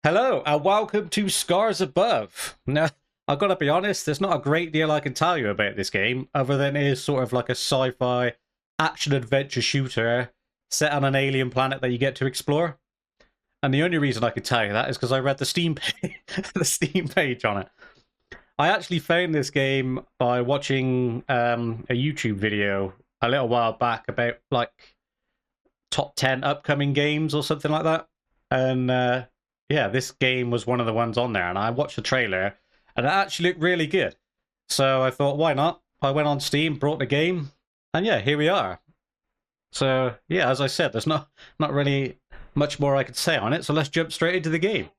Hello and welcome to Scars Above. Now, I've got to be honest, there's not a great deal I can tell you about this game, other than it is sort of like a sci-fi action-adventure shooter set on an alien planet that you get to explore. And the only reason I can tell you that is because I read the Steam page on it. I actually found this game by watching a YouTube video a little while back about like top 10 upcoming games or something like that. And yeah, this game was one of the ones on there, and I watched the trailer, and it actually looked really good. So I thought, why not? I went on Steam, brought the game, and yeah, here we are. So yeah, as I said, there's not really much more I could say on it, so let's jump straight into the game.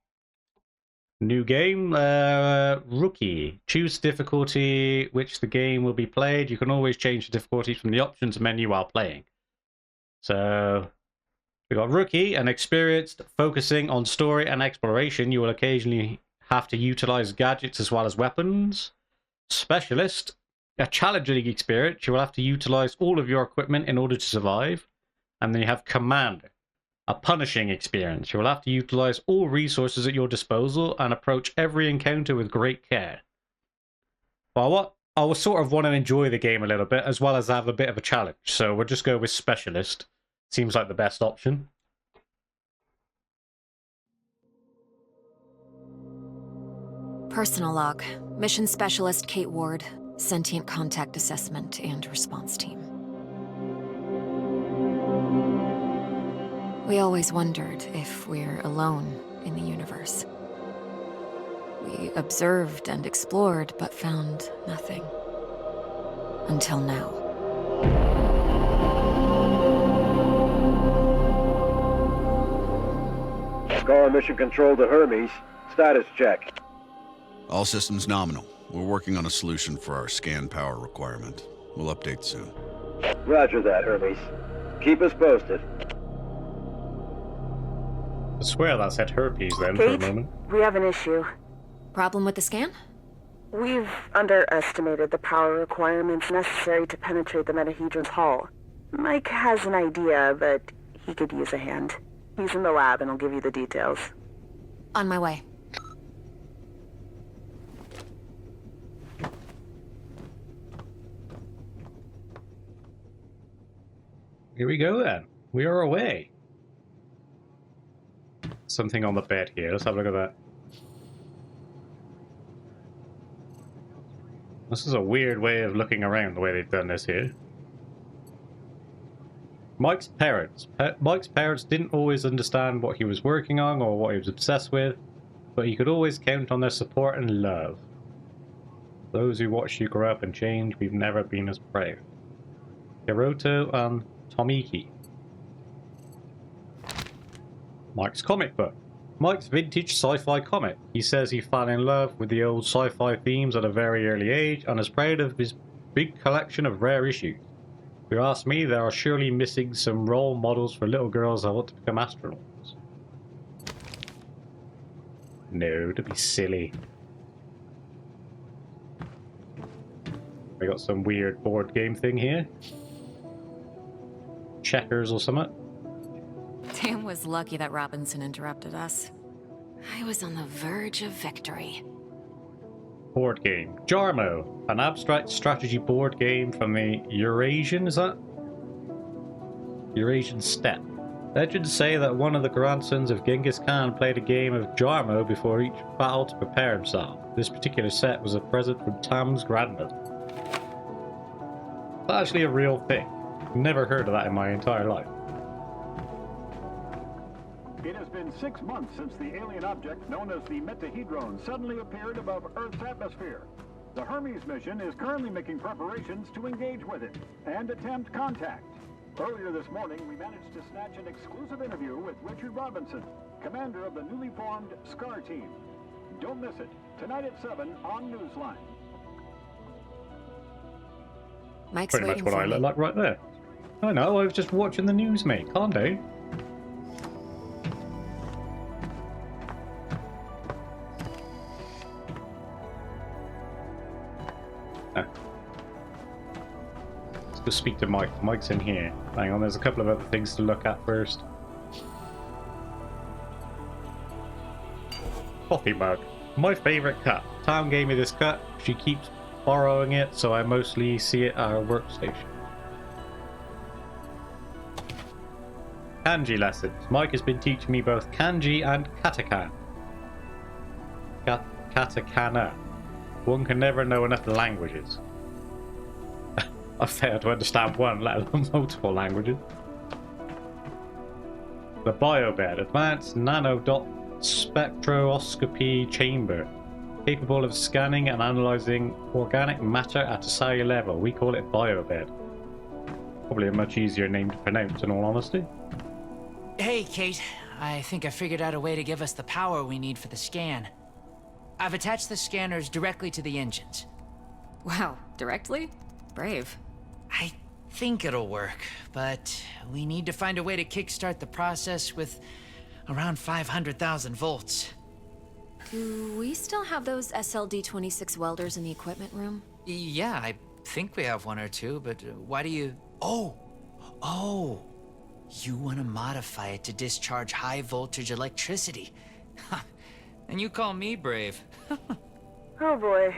New game, Rookie. Choose difficulty which the game will be played. You can always change the difficulty from the options menu while playing. So we got Rookie, an experienced focusing on story and exploration. You will occasionally have to utilize gadgets as well as weapons. Specialist, a challenging experience. You will have to utilize all of your equipment in order to survive. And then you have Commander, a punishing experience. You will have to utilize all resources at your disposal and approach every encounter with great care. Well, I will sort of want to enjoy the game a little bit as well as have a bit of a challenge. So we'll just go with Specialist. Seems like the best option. Personal log. Mission Specialist Kate Ward. Sentient Contact Assessment and Response Team. We always wondered if we're alone in the universe. We observed and explored, but found nothing. Until now. Scar Mission Control to Hermes. Status check. All systems nominal. We're working on a solution for our scan power requirement. We'll update soon. Roger that, Hermes. Keep us posted. I swear that said herpes then for a Kate, moment. we have an issue. Problem with the scan? We've underestimated the power requirements necessary to penetrate the metahedron's hull. Mike has an idea, but he could use a hand. He's in the lab and I'll give you the details. On my way. Here we go then. We are away. Something on the bed here. Let's have a look at that. This is a weird way of looking around, the way they've done this here. Mike's parents. Mike's parents didn't always understand what he was working on or what he was obsessed with, but he could always count on their support and love. Those who watched you grow up and change, we've never been as proud. Hiroto and Tomiki. Mike's comic book. Mike's vintage sci-fi comic. He says he fell in love with the old sci-fi themes at a very early age and is proud of his big collection of rare issues. If you ask me, there are surely missing some role models for little girls that want to become astronauts. No, to be silly. We got some weird board game thing here. Checkers or something. Tam was lucky that Robinson interrupted us. I was on the verge of victory. Board game. Jarmo, an abstract strategy board game from the Eurasian, is that? Eurasian steppe. Legends say that one of the grandsons of Genghis Khan played a game of Jarmo before each battle to prepare himself. This particular set was a present from Tam's grandmother. That's actually a real thing. Never heard of that in my entire life. It has been 6 months since the alien object known as the metahedron suddenly appeared above Earth's atmosphere. The Hermes mission is currently making preparations to engage with it and attempt contact. Earlier this morning, we managed to snatch an exclusive interview with Richard Robinson, commander of the newly formed SCAR team. Don't miss it, tonight at 7 on Newsline. Mike's Pretty much waiting what for I me. look like right there. I know, I was just watching the news, mate. Calm down. Let's go speak to Mike. Mike's in here. Hang on, there's a couple of other things to look at first. Coffee mug. My favourite cut. Tom gave me this cut. She keeps borrowing it, so I mostly see it at her workstation. Kanji lessons. Mike has been teaching me both kanji and katakana. Katakana. One can never know enough languages. I fail to understand one, let alone multiple languages. The biobed. Advanced nanodot spectroscopy chamber. Capable of scanning and analysing organic matter at a cellular level. We call it biobed. Probably a much easier name to pronounce, in all honesty. Hey, Kate. I think I figured out a way to give us the power we need for the scan. I've attached the scanners directly to the engines. Wow, directly? Brave. I think it'll work, but we need to find a way to kickstart the process with around 500,000 volts. Do we still have those SLD-26 welders in the equipment room? Yeah, I think we have one or two, but why do you... Oh! You want to modify it to discharge high voltage electricity. And you call me brave. Oh boy.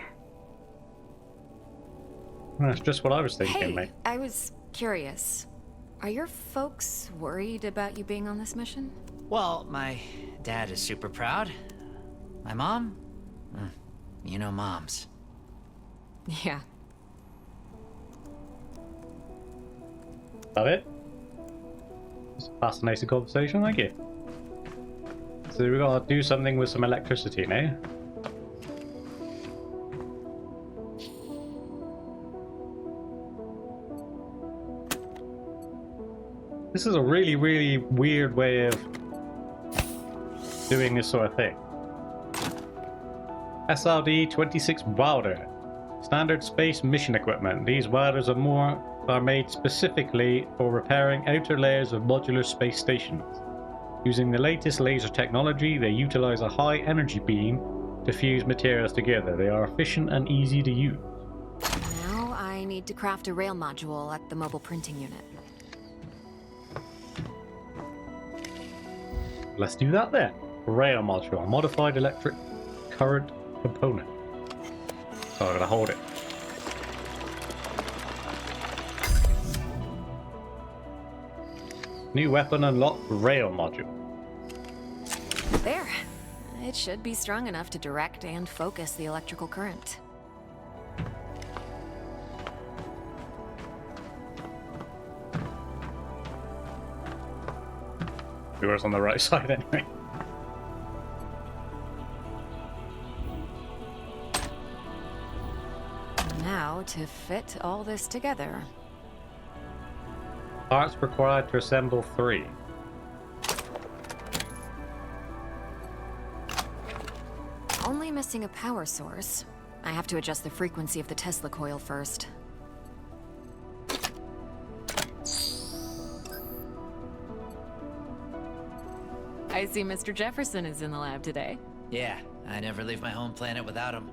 That's just what I was thinking, Hey, mate. I was curious. Are your folks worried about you being on this mission? Well, my dad is super proud. My mom? You know moms. Yeah. That it? It's a fascinating conversation, thank you. So we gotta do something with some electricity now. This is a really, really weird way of doing this sort of thing. SRD-26 welder. Standard space mission equipment. These welders are made specifically for repairing outer layers of modular space stations. Using the latest laser technology, they utilize a high energy beam to fuse materials together. They are efficient and easy to use. Now I need to craft a rail module at the mobile printing unit. Let's do that then. Rail module, a modified electric current component. So I'm gonna hold it. New weapon unlocked, rail module. There. It should be strong enough to direct and focus the electrical current. Yours on the right side anyway. Now to fit all this together. Parts required to assemble 3. Only missing a power source. I have to adjust the frequency of the Tesla coil first. I see Mr. Jefferson is in the lab today. Yeah, I never leave my home planet without him.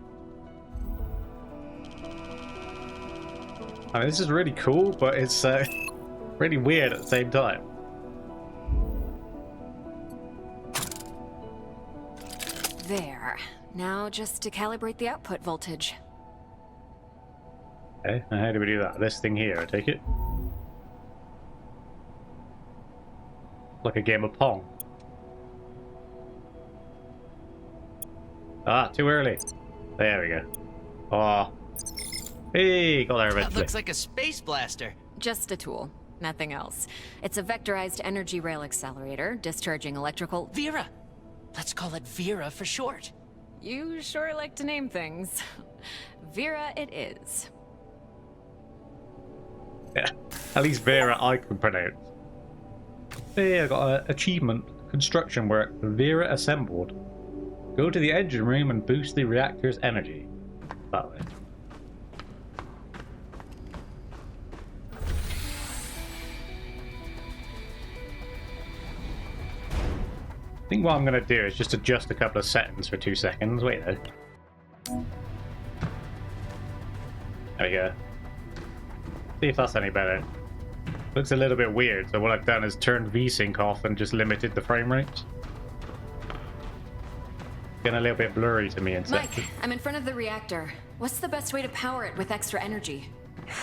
I mean, this is really cool, but it's really weird at the same time. There. Now just to calibrate the output voltage. Okay, and how do we do that? This thing here, I take it? Like a game of Pong. Ah, too early. There we go. Oh. Hey, got there That eventually. looks like a space blaster. Just a tool, nothing else. It's a vectorized energy rail accelerator, discharging electrical... Vera! Let's call it Vera for short. You sure like to name things. Vera it is. Yeah, at least Vera I can pronounce. Hey, I got an achievement. Construction work. Vera assembled. Go to the engine room and boost the reactor's energy. That way. I think what I'm going to do is just adjust a couple of settings for 2 seconds. Wait though. There we go. See if that's any better. Looks a little bit weird, so what I've done is turned VSync off and just limited the frame rates. getting a little bit blurry to me in Mike, sections. I'm in front of the reactor. What's the best way to power it with extra energy?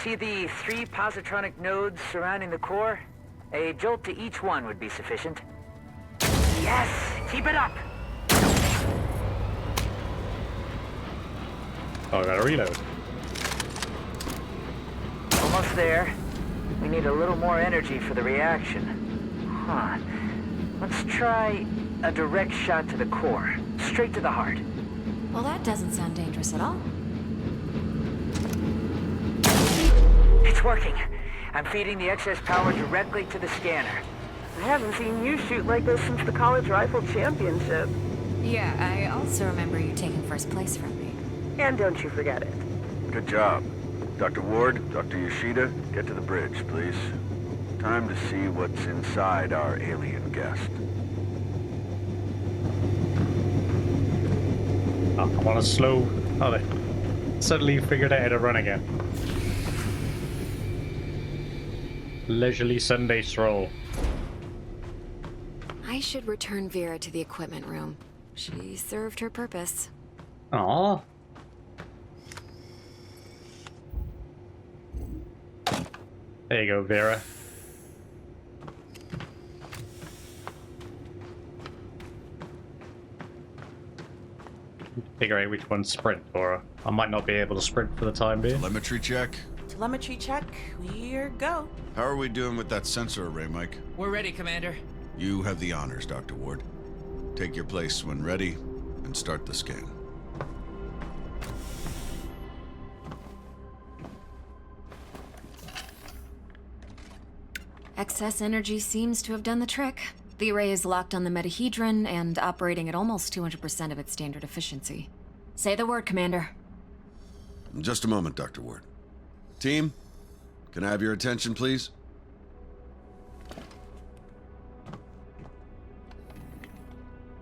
See the 3 positronic nodes surrounding the core? A jolt to each one would be sufficient. Yes! Keep it up! Oh, I gotta reload. Almost there. We need a little more energy for the reaction. Huh. Let's try a direct shot to the core. Straight to the heart. Well, that doesn't sound dangerous at all. It's working. I'm feeding the excess power directly to the scanner. I haven't seen you shoot like this since the college rifle championship. Yeah, I also remember you taking first place from me. And don't you forget it. Good job. Dr. Ward, Dr. Yoshida, get to the bridge, please. Time to see what's inside our alien guest. Oh, I want to slow. Oh, they suddenly figured out how to run again. Leisurely Sunday stroll. I should return Vera to the equipment room. She served her purpose. Aww. There you go, Vera. Figure out which one's sprint, or I might not be able to sprint for the time being. Telemetry check. Telemetry check. We're go. How are we doing with that sensor array, Mike? We're ready, Commander. You have the honors, Dr. Ward. Take your place when ready, and start the scan. Excess energy seems to have done the trick. The array is locked on the metahedron and operating at almost 200% of its standard efficiency. Say the word, Commander. Just a moment, Dr. Ward. Team, can I have your attention, please?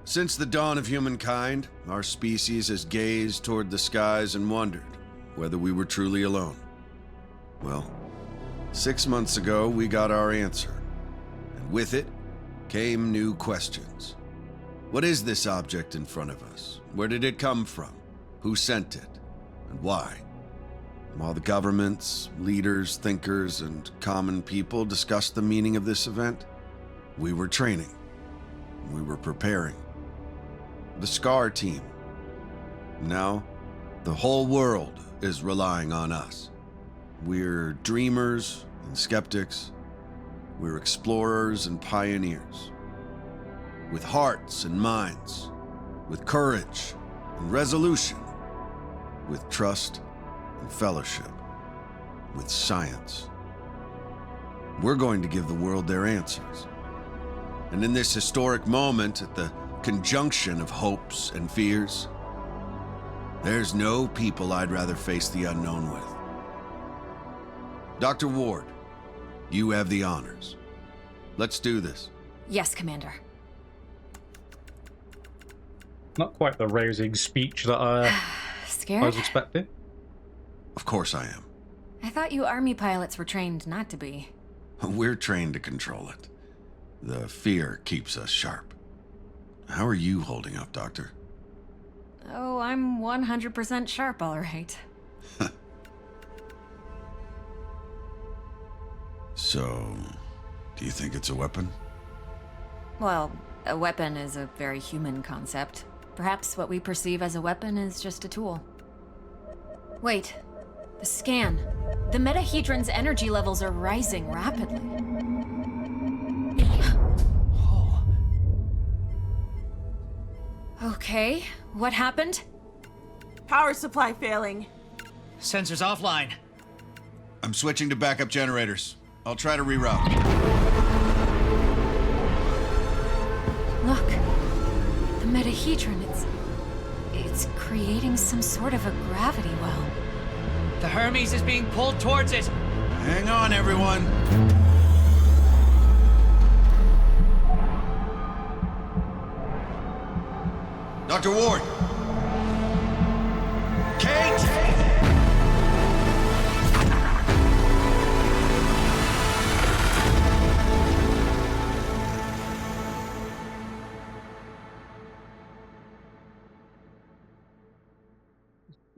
Since the dawn of humankind, our species has gazed toward the skies and wondered whether we were truly alone. Well, 6 months ago, we got our answer. And with it came new questions. What is this object in front of us? Where did it come from? Who sent it? And why? While the governments, leaders, thinkers, and common people discussed the meaning of this event, we were training. We were preparing. The SCAR team. Now, the whole world is relying on us. We're dreamers and skeptics. We're explorers and pioneers. With hearts and minds. With courage and resolution. With trust and fellowship. With science. We're going to give the world their answers. And in this historic moment, at the conjunction of hopes and fears, there's no people I'd rather face the unknown with. Dr. Ward, you have the honors. Let's do this. Yes, Commander. Not quite the rousing speech that I Scared? was expecting. Of course I am. I thought you Army pilots were trained not to be. We're trained to control it. The fear keeps us sharp. How are you holding up, Doctor? Oh, I'm 100% sharp, all right. So, do you think it's a weapon? Well, a weapon is a very human concept. Perhaps what we perceive as a weapon is just a tool. Wait. The scan. The metahedron's energy levels are rising rapidly. Okay, what happened? Power supply failing. Sensors offline. I'm switching to backup generators. I'll try to reroute. Look. The metahedron, it's creating some sort of a gravity well. The Hermes is being pulled towards it. Hang on, everyone. Dr. Ward! Kate!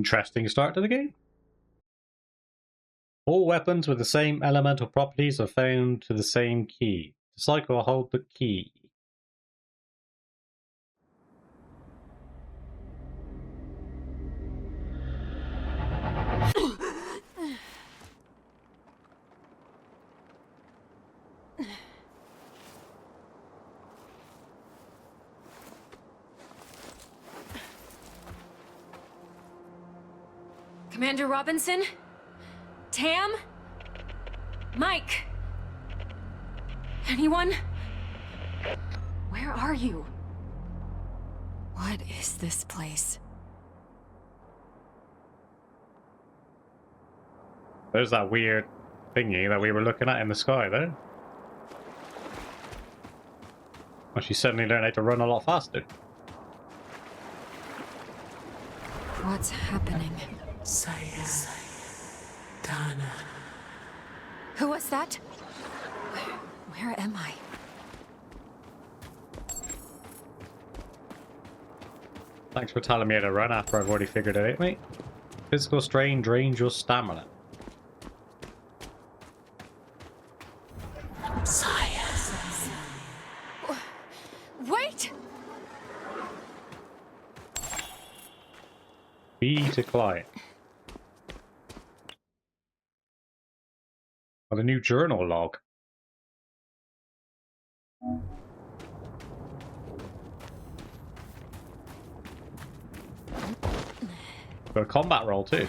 Interesting start to the game. All weapons with the same elemental properties are found to the same key. To cycle, hold the key. Commander Robinson? Tam? Mike? Anyone? Where are you? What is this place? There's that weird thingy that we were looking at in the sky there. Well, she suddenly learned how to run a lot faster. What's happening? Who was that? Where am I? Thanks for telling me how to run after I've already figured it out, mate. Physical strain drains your stamina. Wait! B to client. Oh, the new journal log. Got a combat roll too.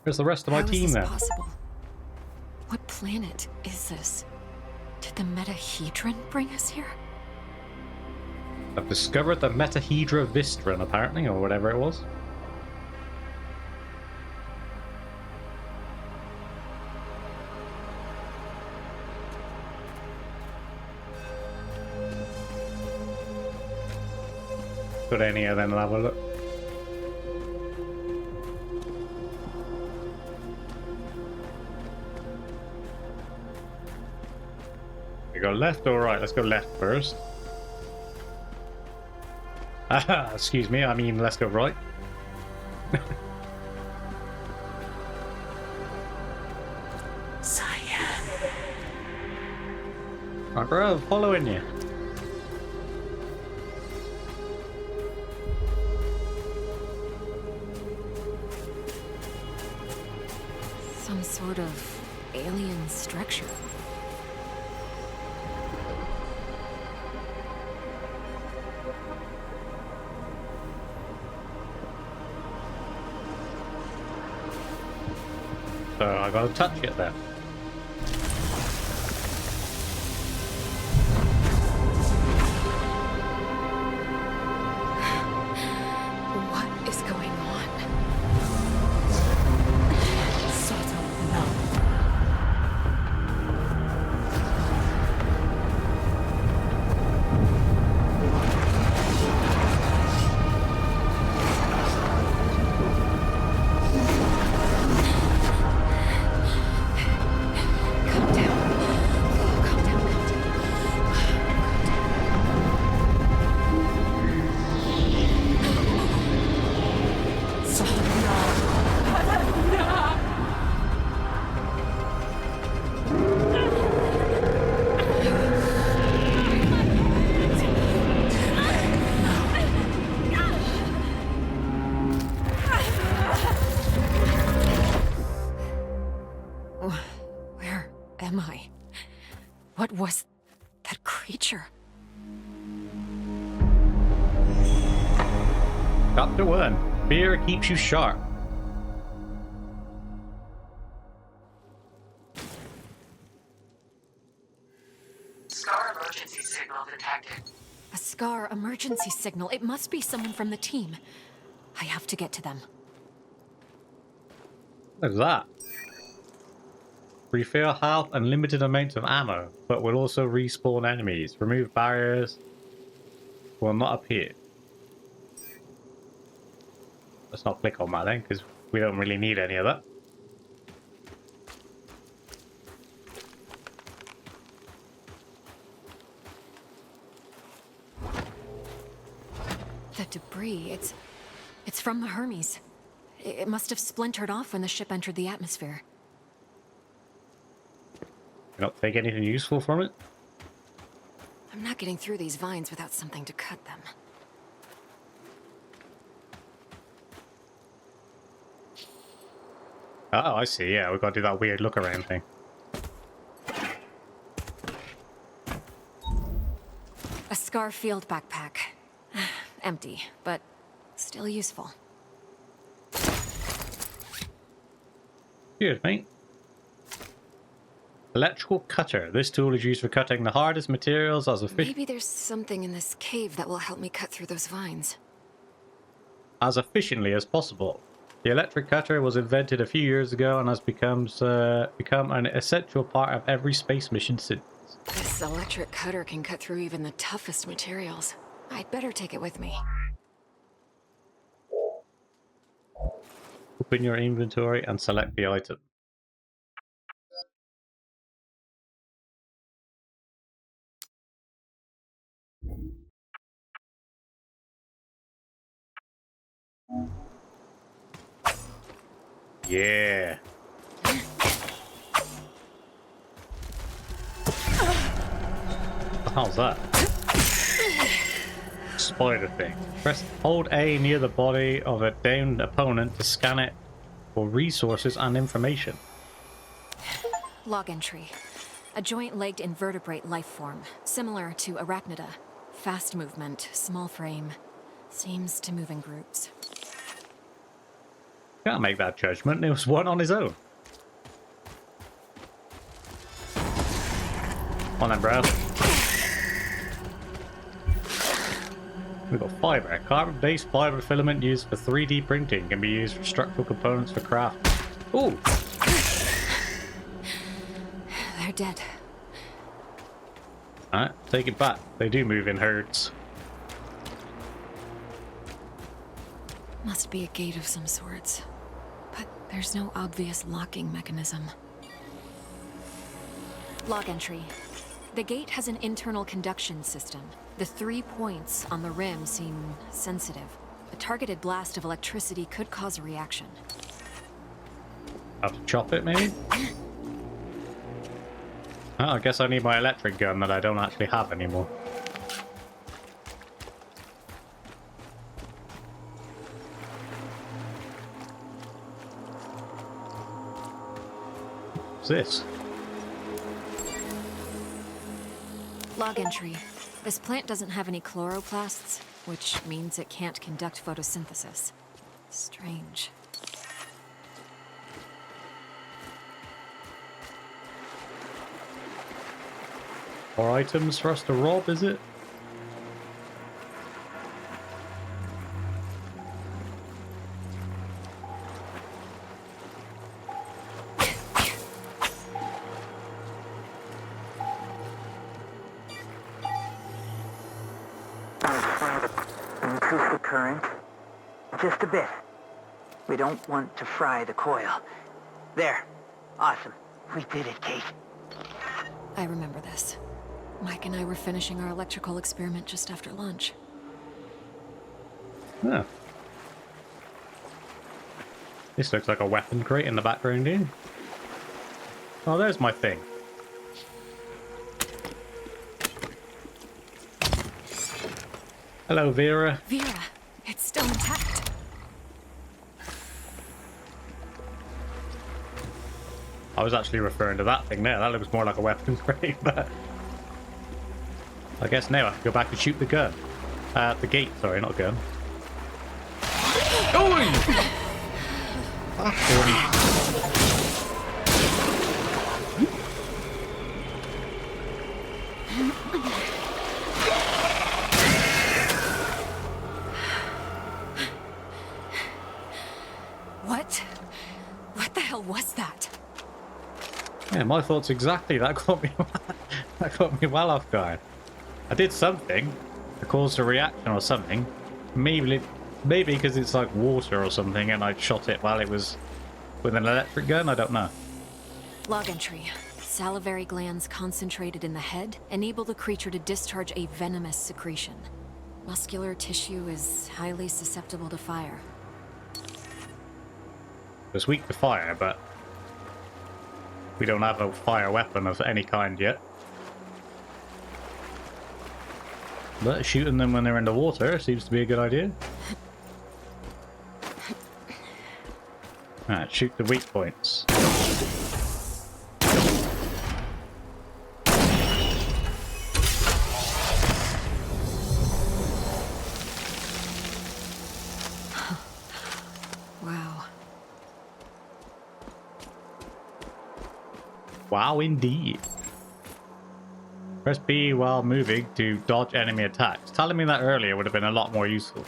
Where's the rest of my team then? Possible? What planet is this? Did the metahedron bring us here? I've discovered the Metahedra Vistron, apparently, or whatever it was. Could any of them have a look? We go left or right? Let's go left first. Excuse me, I mean let's go right. I'm following you. Some sort of alien structure. So I gotta touch it then. What is going on? Where am I? What was that creature? Chapter 1. Fear keeps you sharp. Scar emergency signal detected. A Scar emergency signal. It must be someone from the team. I have to get to them. What's that? Refill health and limited amounts of ammo, but will also respawn enemies. Remove barriers. Will not appear. Let's not click on that then, because we don't really need any of that. debris. It's from the Hermes. It must have splintered off when the ship entered the atmosphere. You don't take anything useful from it? I'm not getting through these vines without something to cut them. Oh, I see. Yeah, we've got to do that weird look around thing. A Scar field backpack. Empty, but still useful. Cheers, mate. Electrical cutter. This tool is used for cutting the hardest materials as Maybe there's something in this cave that will help me cut through those vines. as efficiently as possible. The electric cutter was invented a few years ago and has become an essential part of every space mission since. This electric cutter can cut through even the toughest materials. I'd better take it with me. Open your inventory and select the item. Yeah. How's that? Spider thing. Hold A near the body of a downed opponent to scan it for resources and information. Log entry. A joint-legged invertebrate life form, similar to arachnida. Fast movement, small frame. Seems to move in groups. Can't make that judgment. It was one on his own. On then, bro. We've got fiber. Carbon-based fiber filament used for 3D printing can be used for structural components for craft. Ooh! They're dead. Alright, take it back. They do move in herds. Must be a gate of some sorts. But there's no obvious locking mechanism. Log entry. The gate has an internal conduction system. The 3 points on the rim seem sensitive. A targeted blast of electricity could cause a reaction. Have to chop it, maybe? Oh, I guess I need my electric gun that I don't actually have anymore. What's this? Log entry. This plant doesn't have any chloroplasts, which means it can't conduct photosynthesis. Strange. More items for us to rob, is it? Increase the current. Just a bit. We don't want to fry the coil. There. Awesome. We did it, Kate. I remember this. Mike and I were finishing our electrical experiment just after lunch. Yeah. This looks like a weapon crate in the background here. Oh, there's my thing. Hello, Vera. Vera, it's still intact. I was actually referring to that thing there. That looks more like a weapon crate, but I guess now I can go back and shoot the gun. The gate, sorry, not gun. Oh! What the hell was that? Yeah, my thoughts exactly. That caught me well off guard. I did something that caused a reaction or something. Maybe because it's like water or something, and I shot it while it was with an electric gun. I don't know. Log entry. Salivary glands concentrated in the head enable the creature to discharge a venomous secretion. Muscular tissue is highly susceptible to fire. It's weak to fire, but we don't have a fire weapon of any kind yet. But shooting them when they're in the water seems to be a good idea. Alright, shoot the weak points. Wow. Wow, indeed. Press B while moving to dodge enemy attacks. Telling me that earlier would have been a lot more useful.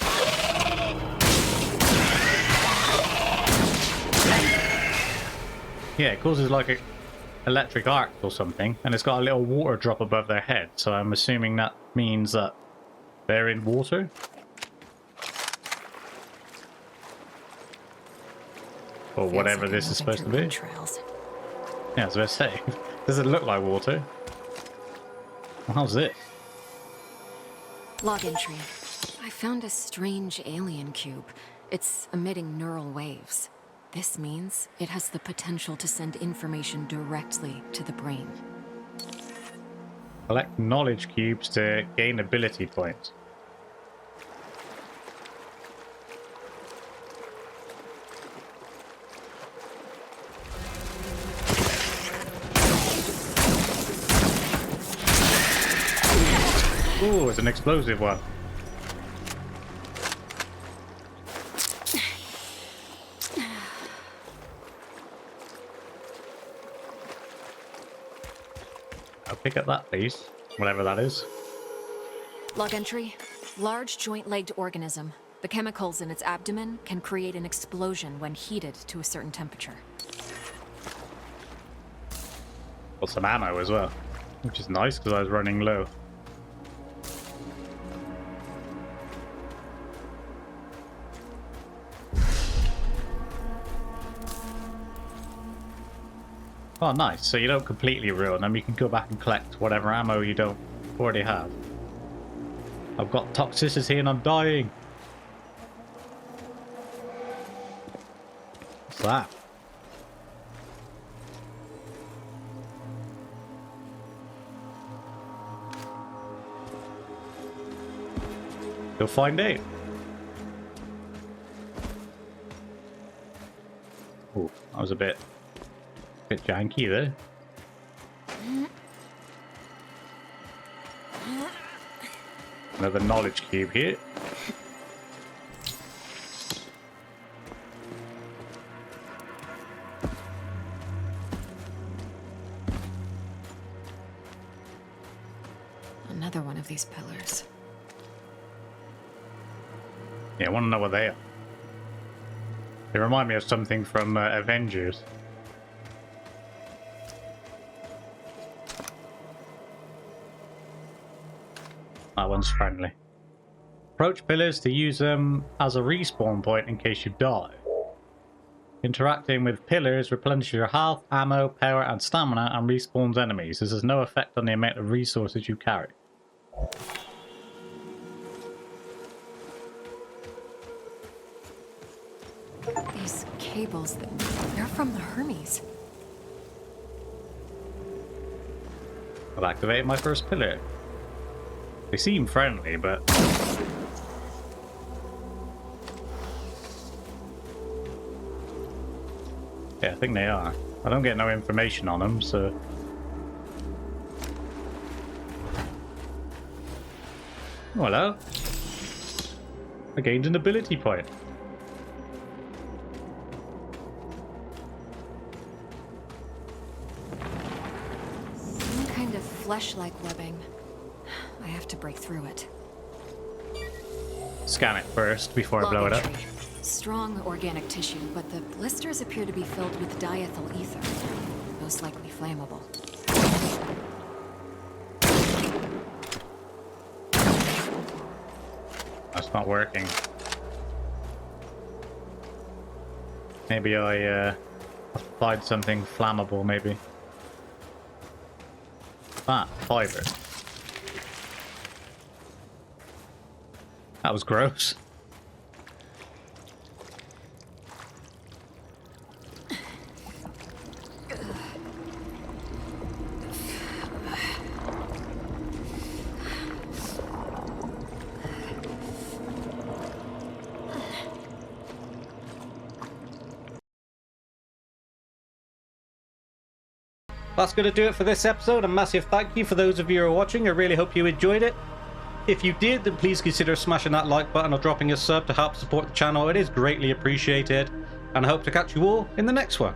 Yeah, it causes like a electric arc or something, and it's got a little water drop above their head, so I'm assuming that means that they're in water. Or whatever this is supposed to be. Trails. Yeah, I was about to say, does it look like water? Well, how's this? Log entry. I found a strange alien cube. It's emitting neural waves. This means it has the potential to send information directly to the brain. Collect knowledge cubes to gain ability points. Ooh, it's an explosive one. I'll pick up that, please. Whatever that is. Log entry. Large joint-legged organism. The chemicals in its abdomen can create an explosion when heated to a certain temperature. Got some ammo as well, which is nice because I was running low. Oh, nice. So you don't completely ruin them. You can go back and collect whatever ammo you don't already have. I've got toxicity and I'm dying. What's that? You'll find out. Oh, that was a bit janky there. Another knowledge cube here. Another one of these pillars. Yeah, I want to know what they are. They remind me of something from Avengers. That one's friendly. Approach pillars to use them as a respawn point in case you die. Interacting with pillars replenishes your health, ammo, power, and stamina and respawns enemies. This has no effect on the amount of resources you carry. These cables, they're from the Hermes. I've activated my first pillar. They seem friendly, but... yeah, I think they are. I don't get no information on them, so... oh, hello. I gained an ability point. Some kind of flesh-like webbing. I have to break through it. Scan it first before I blow it up. Entry. Strong organic tissue, but the blisters appear to be filled with diethyl ether. Most likely flammable. That's not working. Maybe I applied something flammable, maybe. Ah, fiber. That was gross. That's going to do it for this episode. A massive thank you for those of you who are watching. I really hope you enjoyed it. If you did, then please consider smashing that like button or dropping a sub to help support the channel. It is greatly appreciated. And I hope to catch you all in the next one.